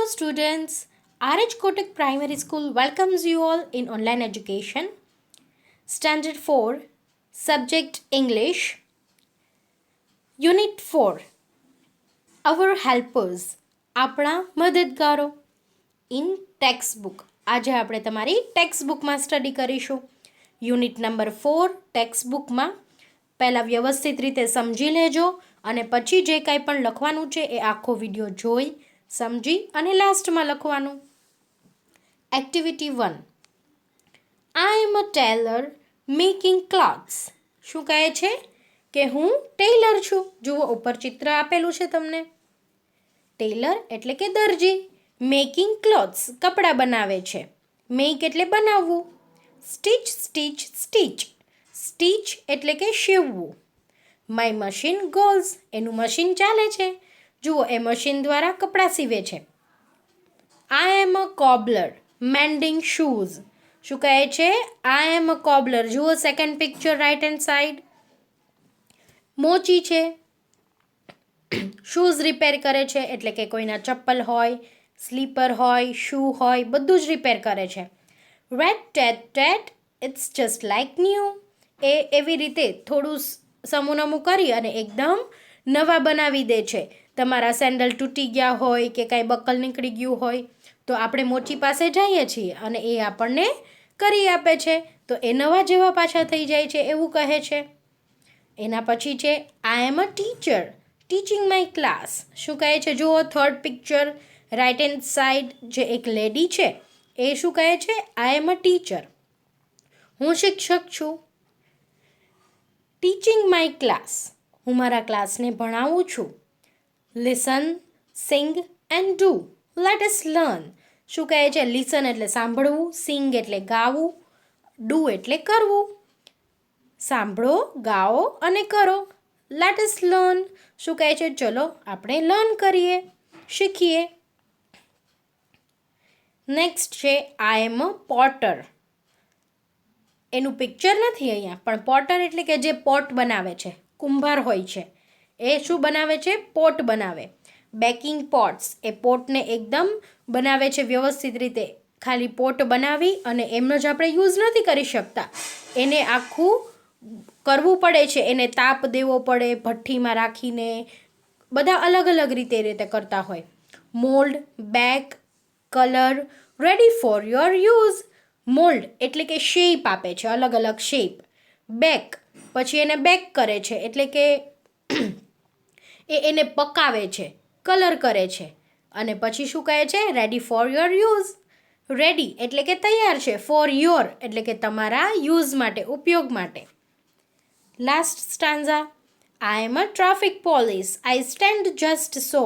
students. RH Kotak Primary School welcomes you all in online education. Standard 4, Subject English, Unit 4, Our Helpers, આપણા મદદગારો in text book. આજે આપણે તમારી text બુકમાં study કરીશું. Unit number 4 text બુકમાં પહેલાં વ્યવસ્થિત રીતે સમજી લેજો અને પછી જે કાંઈ પણ લખવાનું છે એ આખો વિડીયો જોઈ સમજી અને લાસ્ટમાં લખવાનું. Activity 1, I am a Taylor making clothes. શું કહે છે કે હું ટેલર છું. જુઓ ઉપર ચિત્ર આપેલું છે તમને. ટેલર એટલે કે દરજી, મેકિંગ ક્લોથ્સ કપડાં બનાવે છે. મેક એટલે બનાવવું. સ્ટીચ સ્ટીચ સ્ટીચ, સ્ટીચ એટલે કે સીવવું. માય મશીન ગોઝ, એનું મશીન ચાલે છે. જુઓ એ મશીન દ્વારા કપડાં સીવે છે. I am a cobbler mending shoes. શું કહે છે? I am a cobbler. જુઓ second picture right hand side. મોચી છે, શૂઝ રિપેર કરે છે એટલે કે કોઈના ચપ્પલ હોય, સ્લીપર હોય, શૂ હોય, બધું જ રિપેર કરે છે. Rat tat tat it's just like new. એ એવી રીતે થોડું સમૂનમું કરી અને એકદમ નવા બનાવી દે છે. તમારા સેન્ડલ તૂટી ગયા હોય કે કાંઈ બકલ નીકળી ગયું હોય તો આપણે મોચી પાસે જઈએ છીએ અને એ આપણને કરી આપે છે, તો એ નવા જેવા પાછા થઈ જાય છે એવું કહે છે. એના પછી છે I am a teacher teaching my class. શું કહે છે? જુઓ third picture right hand side જે એક લેડી છે એ શું કહે છે? આઈ એમ અ ટીચર, હું શિક્ષક છું. ટીચિંગ માય ક્લાસ, હું મારા ક્લાસને ભણાવું છું. Listen, sing and do, let us learn. શું કહે છે? લિસન એટલે સાંભળવું, સિંગ એટલે ગાવું, ડુ એટલે કરવું. સાંભળો, ગાઓ અને કરો. Let us learn. શું કહે છે? ચલો આપણે લર્ન કરીએ, શીખીએ. નેક્સ્ટ છે આઈ એમ અ પોટર. એનું પિક્ચર નથી અહીંયા, પણ પોટર એટલે કે જે પોટ બનાવે છે, કુંભાર હોય છે. એ શું બનાવે છે? પોટ બનાવે. બેકિંગ પોટ્સ, એ પોટને એકદમ બનાવે છે વ્યવસ્થિત રીતે. ખાલી પોટ બનાવી અને એમનો જ આપણે યુઝ નથી કરી શકતા, એને આખું કરવું પડે છે. એને તાપ દેવો પડે ભઠ્ઠીમાં રાખીને, બધા અલગ અલગ રીતે કરતા હોય. Mould, back, colour, ready for your use. Mould એટલે કે શેપ આપે છે, અલગ અલગ શેપ. બેક, પછી એને બેક કરે છે એટલે કે એને પકાવે છે, કલર કરે છે. અને પછી શું કહે છે? Ready for your use. Ready એટલે કે તૈયાર છે, ફોર યોર એટલે કે તમારા યુઝ માટે, ઉપયોગ માટે. Last stanza, I am a traffic police, I stand just so.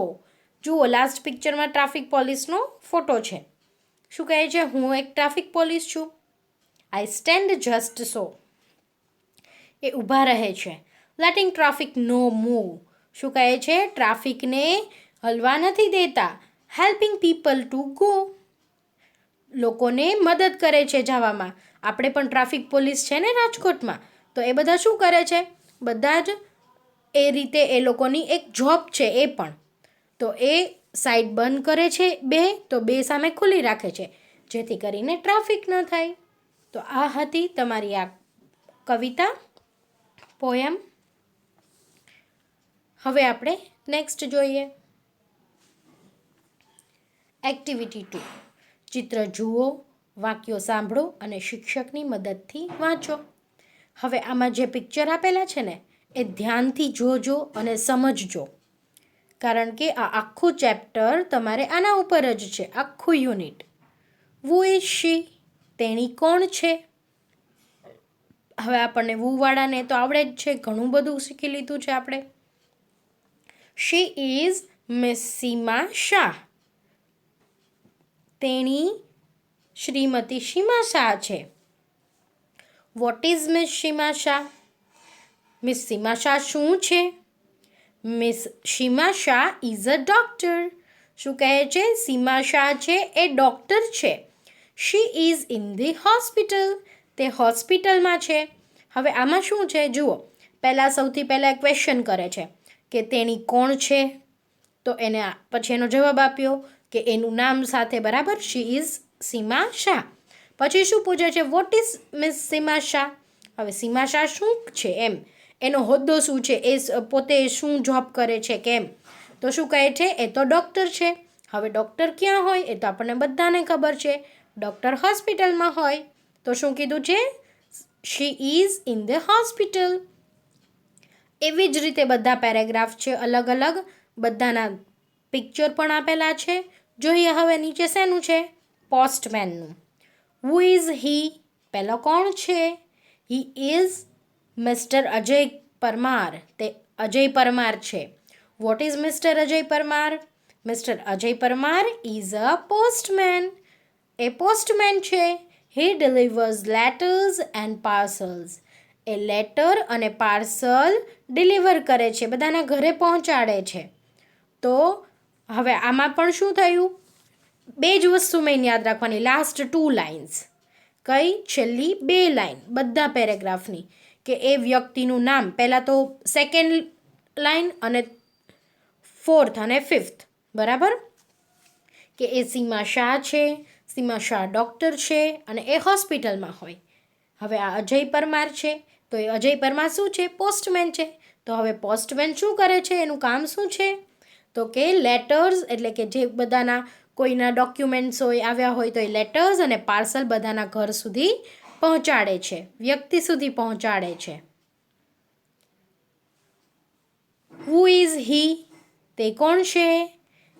જુઓ લાસ્ટ પિક્ચરમાં ટ્રાફિક પોલીસનો ફોટો છે. શું કહે છે? હું એક ટ્રાફિક પોલીસ છું. આઈ સ્ટેન્ડ જસ્ટ સો, એ ઊભા રહે છે. લેટિંગ ટ્રાફિક નો મૂવ. શું કહે છે? ટ્રાફિકને હલવા નથી દેતા. હેલ્પિંગ પીપલ ટુ ગો, લોકોને મદદ કરે છે જવામાં. આપણે પણ ટ્રાફિક પોલીસ છે ને રાજકોટમાં, તો એ બધા શું કરે છે? બધા જ એ રીતે એ લોકોની એક જોબ છે એ પણ. તો એ સાઈડ બંધ કરે છે બે, તો બે સામે ખુલ્લી રાખે છે જેથી કરીને ટ્રાફિક ન થાય. તો આ હતી તમારી આ કવિતા, પોયમ. હવે આપણે નેક્સ્ટ જોઈએ. એક્ટિવિટી 2, ચિત્ર જુઓ, વાક્યો સાંભળો અને શિક્ષકની મદદથી વાંચો. હવે આમાં જે પિક્ચર આપેલા છે ને એ ધ્યાનથી જોજો અને સમજજો, કારણ કે આ આખું ચેપ્ટર તમારે આના ઉપર જ છે, આખું યુનિટ. વુ ઇઝ શી, તેણી કોણ છે. હવે આપણને વુ વાળાને તો આવડે જ છે, ઘણું બધું શીખી લીધું છે આપણે. She is Miss Seema Shah, તેણી શ્રીમતી સીમા શાહ છે. What is Miss Seema Shah, Miss Seema Shah શું છે? Miss Seema Shah is a doctor. શું કહે છે? સીમા શાહ છે એ ડૉક્ટર છે. She is in the hospital, તે હોસ્પિટલમાં છે. હવે આમાં શું છે જુઓ, સૌથી પહેલાં ક્વેશ્ચન કરે છે કે તેણી કોણ છે, તો એને પછી એનો જવાબ આપ્યો. કે એનું નામ સાથે બરાબર, શી ઇઝ સીમા શાહ. પછી શું પૂછે છે, what is Miss Seema Shah. હવે સીમા શાહ શું છે એમ, એનો હોદ્દો શું છે, એ પોતે શું જોબ કરે છે કેમ. તો શું કહે છે, એ તો ડૉક્ટર છે. હવે ડૉક્ટર ક્યાં હોય એ તો આપણને બધાને ખબર છે, ડૉક્ટર હોસ્પિટલમાં હોય. તો શું કીધું છે, she is in the hospital. એવી જ રીતે બધા પેરેગ્રાફ છે અલગ અલગ, બધાના પિક્ચર પણ આપેલા છે. જોઈએ હવે નીચે શેનું છે, પોસ્ટમેનનું. હુ ઇઝ હી, પહેલો કોણ છે, he is Mr Ajay Parmar, તે અજય પરમાર છે. What is Mr Ajay Parmar, Mr Ajay Parmar is a postman, એ પોસ્ટમેન છે. He delivers letters and parcels, એ લેટર અને પાર્સલ ડિલિવર કરે છે, બધાના ઘરે પહોંચાડે છે. તો હવે આમાં પણ શું થયું, બે જ વસ્તુ મેં યાદ રાખવાની, લાસ્ટ 2 લાઇન્સ. કઈ, છેલ્લી 2 લાઇન બધા પેરેગ્રાફની, કે એ વ્યક્તિનું નામ, પહેલાં તો સેકન્ડ લાઇન અને 4th અને 5th, બરાબર, કે એ સીમા શાહ છે, સીમા શાહ ડૉક્ટર છે અને એ હોસ્પિટલમાં હોય. હવે આ અજય પરમાર છે, તો એ અજય પરમાર શું છે, પોસ્ટમેન છે. તો હવે પોસ્ટમેન શું કરે છે, એનું કામ શું છે, તો કે લેટર્સ, એટલે કે જે બધાના કોઈના ડોક્યુમેન્ટ્સ હોય, આવ્યા હોય તો એ લેટર્સ અને પાર્સલ બધાના ઘર સુધી પહોંચાડે છે, વ્યક્તિ સુધી પહોંચાડે છે. હુ ઇઝ હી, તે કોણ છે,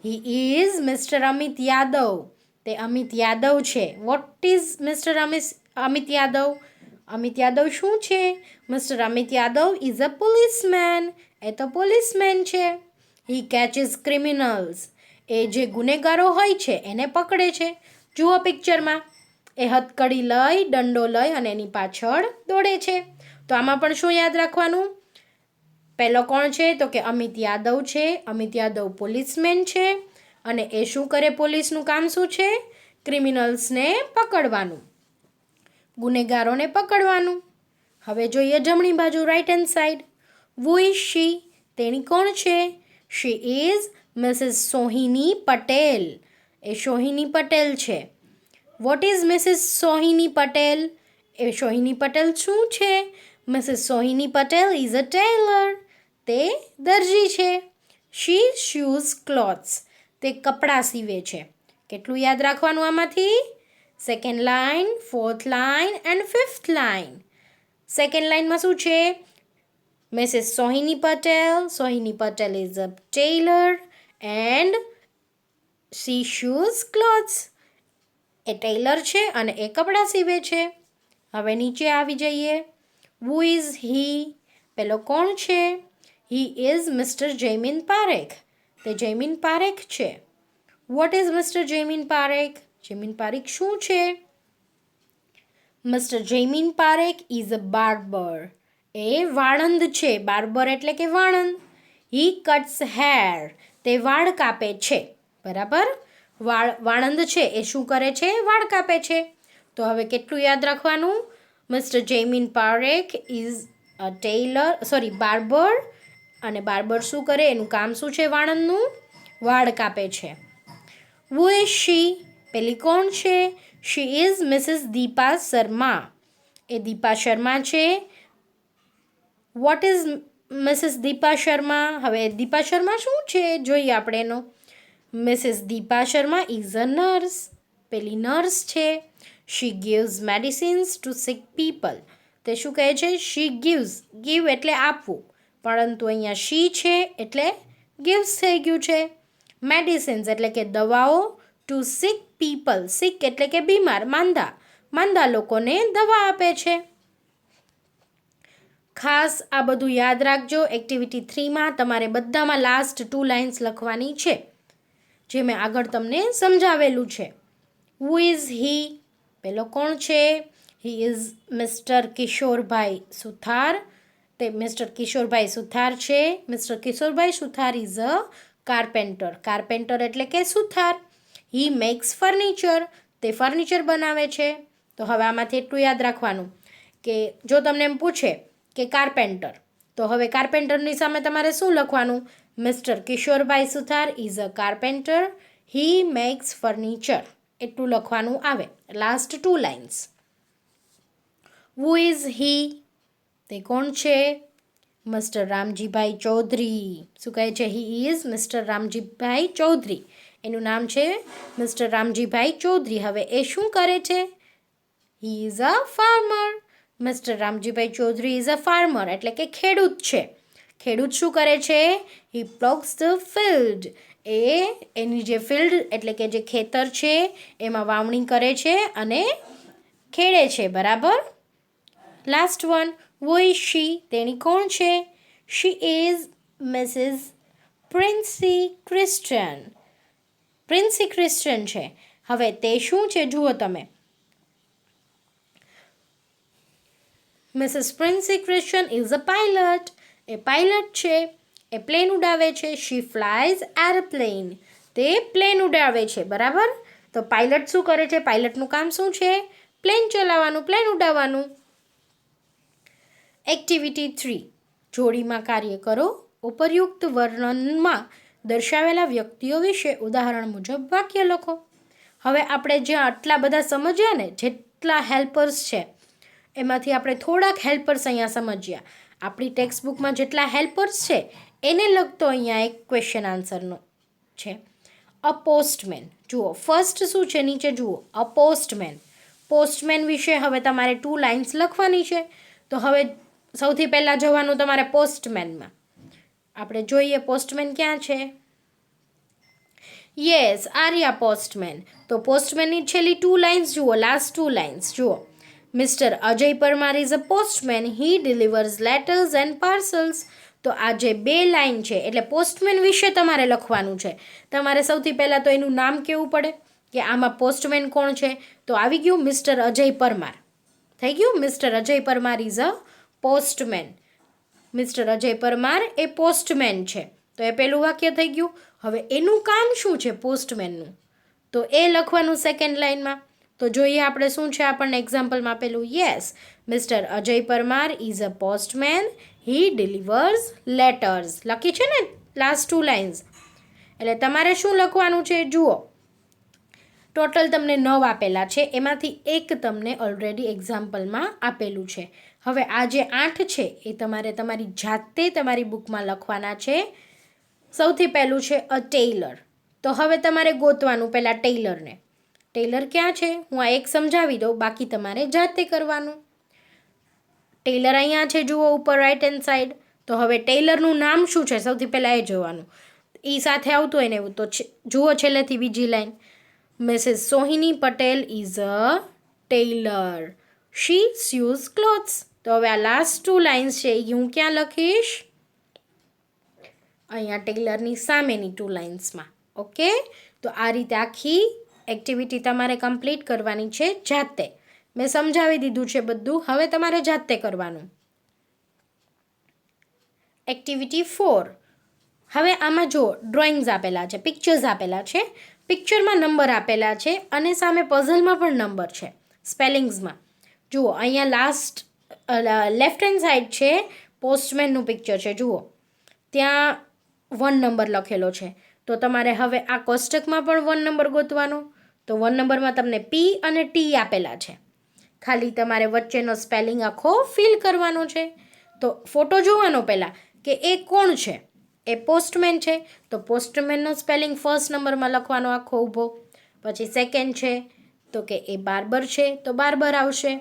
he is Mr Amit Yadav, તે અમિત યાદવ છે. What is Mr Amit Yadav, Amit Yadav શું છે, Mr Amit Yadav is a policeman, એ તો પોલીસમેન છે. હી કેચીસ ક્રિમિનલ્સ, એ જે ગુનેગારો હોય છે એને પકડે છે. જુઓ પિક્ચરમાં, એ હથકડી લઈ, દંડો લઈ અને એની પાછળ દોડે છે. તો આમાં પણ શું યાદ રાખવાનું, પહેલો કોણ છે, તો કે અમિત યાદવ છે. અમિત યાદવ પોલીસમેન છે અને એ શું કરે, પોલીસનું કામ શું છે, ક્રિમિનલ્સને પકડવાનું, ગુનેગારોને પકડવાનું. હવે જોઈએ જમણી બાજુ, right hand side. Who is she, તેણી કોણ છે, she is Mrs Sohini Patel, એ સોહિની પટેલ છે. What is Mrs Sohini Patel, એ સોહિની પટેલ શું છે, Mrs Sohini Patel is a tailor, તે દરજી છે. શી શૂઝ ક્લોથ્સ, તે કપડાં સીવે છે. કેટલું યાદ રાખવાનું આમાંથી, second line, 4th line and 5th line. Second લાઇનમાં શું છે, Mrs Sohini Patel is a tailor and she sews clothes, એ ટેલર છે અને એ કપડાં સીવે છે. હવે નીચે આવી જઈએ. હુ ઇઝ હી, પેલો કોણ છે, he is Mr Jaimin Parekh, તે જયમીન પારેખ છે. What is Mr Jaimin Parekh, Jaimin Parekh શું છે, Mr Jaimin Parekh is a barber, એ વાળંદ છે. બાર્બર એટલે કે વાળંદ. હી કટ્સ હેર, તે વાળ કાપે છે, બરાબર. વાળંદ છે એ શું કરે છે, વાળ કાપે છે. તો હવે કેટલું યાદ રાખવાનું, mister Jaimin Parekh is a barber, અને બાર્બર શું કરે, એનું કામ શું છે, વાળંદનું, વાળ કાપે છે. હુ ઇઝ શી, પેલી કોણ છે, she is Mrs Deepa Sharma, એ દીપા શર્મા છે. What is Mrs Deepa Sharma, હવે દીપા શર્મા શું છે જોઈએ આપણે એનો. Mrs Deepa Sharma is a nurse, પેલી નર્સ છે. She gives medicines to sick people, તે શું કહે છે, શી ગિવ્સ, ગીવ એટલે આપવું, પરંતુ અહીંયા શી છે એટલે ગિવ્સ થઈ ગયું છે. મેડિસિન્સ એટલે કે દવાઓ, ટુ સિક પીપલ, સિક એટલે કે બીમાર, માંદા લોકોને દવા આપે છે. ખાસ આ બધું યાદ રાખજો. એક્ટિવિટી 3માં તમારે બધામાં લાસ્ટ 2 લાઇન્સ લખવાની છે, જે મેં આગળ તમને સમજાવેલું છે. હુ ઇઝ હી, પેલો કોણ છે, હી ઇઝ મિસ્ટર કિશોરભાઈ સુથાર, તે મિસ્ટર કિશોરભાઈ સુથાર છે. Mister Kishorbhai Suthar is a carpenter એટલે કે સુથાર. હી મેક્સ ફર્નિચર, તે ફર્નિચર બનાવે છે. તો હવે આમાંથી એટલું યાદ રાખવાનું કે જો તમને એમ પૂછે કે કાર્પેન્ટર, તો હવે કાર્પેન્ટરની સામે તમારે શું લખવાનું, mister Kishorbhai Suthar is a carpenter, he makes furniture એટલું લખવાનું આવે. Last 2 lines. Who is he? તે કોણ છે? મિસ્ટર રામજીભાઈ ચૌધરી. શું કહે છે? He is mister Ramjibhai Chaudhary. એનું નામ છે મિસ્ટર રામજીભાઈ ચૌધરી. હવે એ શું કરે છે? He is a farmer. Mister Ramjibhai Chaudhary is a farmer એટલે કે ખેડૂત છે. ખેડૂત શું કરે છે? હી પ્લોગ્સ ધ ફિલ્ડ. એ એની જે ફિલ્ડ એટલે કે જે ખેતર છે એમાં વાવણી કરે છે અને ખેડે છે. બરાબર. Last one. Who is she? તેણી કોણ છે? She is missus Princy Christian. Princy Christian છે. હવે તે શું છે જુઓ તમે. Missus Princy Christian is a pilot. એ પાયલટ છે. એ પ્લેન ઉડાવે છે. She flies airplane. તે પ્લેન ઉડાવે છે. બરાબર. તો પાયલટ શું કરે છે? પાયલટનું કામ શું છે? પ્લેન ચલાવવાનું, પ્લેન ઉડાવવાનું. એક્ટિવિટી 3. જોડીમાં કાર્ય કરો. ઉપરયુક્ત વર્ણનમાં દર્શાવેલા વ્યક્તિઓ વિશે ઉદાહરણ મુજબ વાક્ય લખો. હવે આપણે જે આટલા બધા સમજ્યા ને, જેટલા હેલ્પર્સ છે એમાંથી આપણે થોડાક હેલ્પર્સ અહીંયા સમજ્યા. આપણી ટેક્સ્ટ બુકમાં જેટલા હેલ્પર્સ છે એને લગતો અહીંયા એક ક્વેશ્ચન આન્સરનો છે. A postman. જુઓ ફર્સ્ટ શું છે નીચે જુઓ. A postman. પોસ્ટમેન વિશે હવે તમારે 2 લાઇન્સ લખવાની છે. તો હવે સૌથી પહેલાં જવાનું તમારે પોસ્ટમેનમાં. આપણે જોઈએ પોસ્ટમેન ક્યાં છે. Yes, Arya postman. તો પોસ્ટમેનની છેલ્લી 2 લાઇન્સ જુઓ. લાસ્ટ 2 લાઇન્સ જુઓ. Mister Ajay Parmar is a postman. He delivers letters and parcels. તો આ જે 2 લાઇન છે એટલે પોસ્ટમેન વિશે તમારે લખવાનું છે. તમારે સૌથી પહેલાં તો એનું નામ કહેવું પડે કે આમાં પોસ્ટમેન કોણ છે. તો આવી ગયું મિસ્ટર અજય પરમાર. થઈ ગયું. Mister Ajay Parmar is a postman. Mister Ajay Parmar A postman છે. તો એ પહેલું વાક્ય થઈ ગયું. હવે એનું કામ શું છે પોસ્ટમેનનું? તો એ લખવાનું સેકન્ડ લાઇનમાં. તો જોઈએ આપણે શું છે આપણને એક્ઝામ્પલમાં આપેલું. Yes, mister Ajay Parmar is a postman. He delivers letters. લખી છે ને લાસ્ટ 2 લાઇન્સ. એટલે તમારે શું લખવાનું છે જુઓ. ટોટલ તમને 9 આપેલા છે. એમાંથી એક તમને ઓલરેડી એક્ઝામ્પલમાં આપેલું છે. હવે આ જે 8 છે એ તમારે તમારી જાતે તમારી બુકમાં લખવાના છે. સૌથી પહેલું છે અ ટેલર. તો હવે તમારે ગોતવાનું પહેલાં ટેલરને. ટેલર ક્યાં છે? હું આ એક સમજાવી દઉં, બાકી તમારે જાતે કરવાનું. ટેલર અહીંયા છે જુઓ ઉપર રાઇટ હેન્ડ સાઈડ. તો હવે ટેલરનું નામ શું છે સૌથી પહેલાં એ જોવાનું. એ સાથે આવતું હોય ને એવું તો જુઓ છેલ્લેથી બીજી લાઈન. Mrs Sohini Patel is a tailor. She sews clothes. તો હવે આ લાસ્ટ 2 લાઇન્સ છે એ હું ક્યાં લખીશ? અહીંયા ટેલરની સામેની 2 લાઇન્સમાં. ઓકે. તો આ રીતે આખી એક્ટિવિટી તમારે કમ્પ્લીટ કરવાની છે જાતે. મેં સમજાવી દીધું છે બધું. હવે તમારે જાતે કરવાનું. એક્ટિવિટી 4. હવે આમાં જો ડ્રોઈંગ્સ આપેલા છે, પિક્ચર્સ આપેલા છે. પિક્ચરમાં નંબર આપેલા છે અને સામે પઝલમાં પણ નંબર છે સ્પેલિંગ્સમાં. જુઓ અહીંયા લાસ્ટ લેફ્ટ હેન્ડ સાઈડ છે પોસ્ટમેનનું પિક્ચર છે. જુઓ ત્યાં 1 નંબર લખેલો છે. તો તમારે હવે આ કોષ્ટકમાં પણ 1 નંબર ગોતવાનો. તો 1 નંબરમાં તમને P અને T આપેલા છે. ખાલી તમારે વચ્ચેનો સ્પેલિંગ આખો ફિલ કરવાનો છે. તો ફોટો જોવાનો પહેલાં કે એ કોણ છે. એ પોસ્ટમેન છે. તો પોસ્ટમેનનો સ્પેલિંગ ફર્સ્ટ નંબરમાં લખવાનો આખો ઊભો. પછી સેકન્ડ છે તો કે એ બાર્બર છે તો બાર્બર આવશે.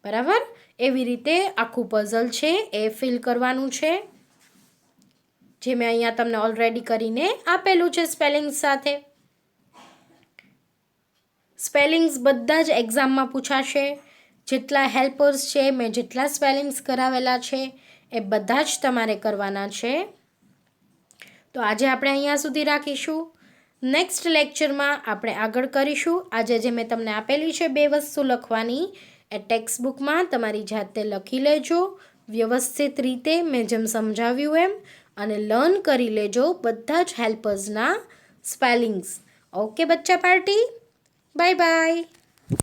બરાબર. એવી રીતે આખું પઝલ છે એ ફિલ કરવાનું છે, જે મેં અહીંયા તમને ઓલરેડી કરીને આપેલું છે સ્પેલિંગ્સ સાથે. સ્પેલિંગ્સ બધા જ એક્ઝામમાં પૂછાશે. જેટલા હેલ્પર્સ છે મેં જેટલા સ્પેલિંગ્સ કરાવેલા છે એ બધા જ તમારે કરવાના છે. તો આજે આપણે અહીંયા સુધી રાખીશું. નેક્સ્ટ લેક્ચરમાં આપણે આગળ કરીશું. આજે જે મેં તમને આપેલી છે 2 વસ્તુ લખવાની એ ટેક્સ્ટ બુકમાં તમારી જાતે લખી લેજો વ્યવસ્થિત રીતે મેં જેમ સમજાવ્યું એમ, અને લર્ન કરી લેજો બધા જ હેલ્પર્સના સ્પેલિંગ્સ. ઓકે બચ્ચા પાર્ટી, બાય બાય.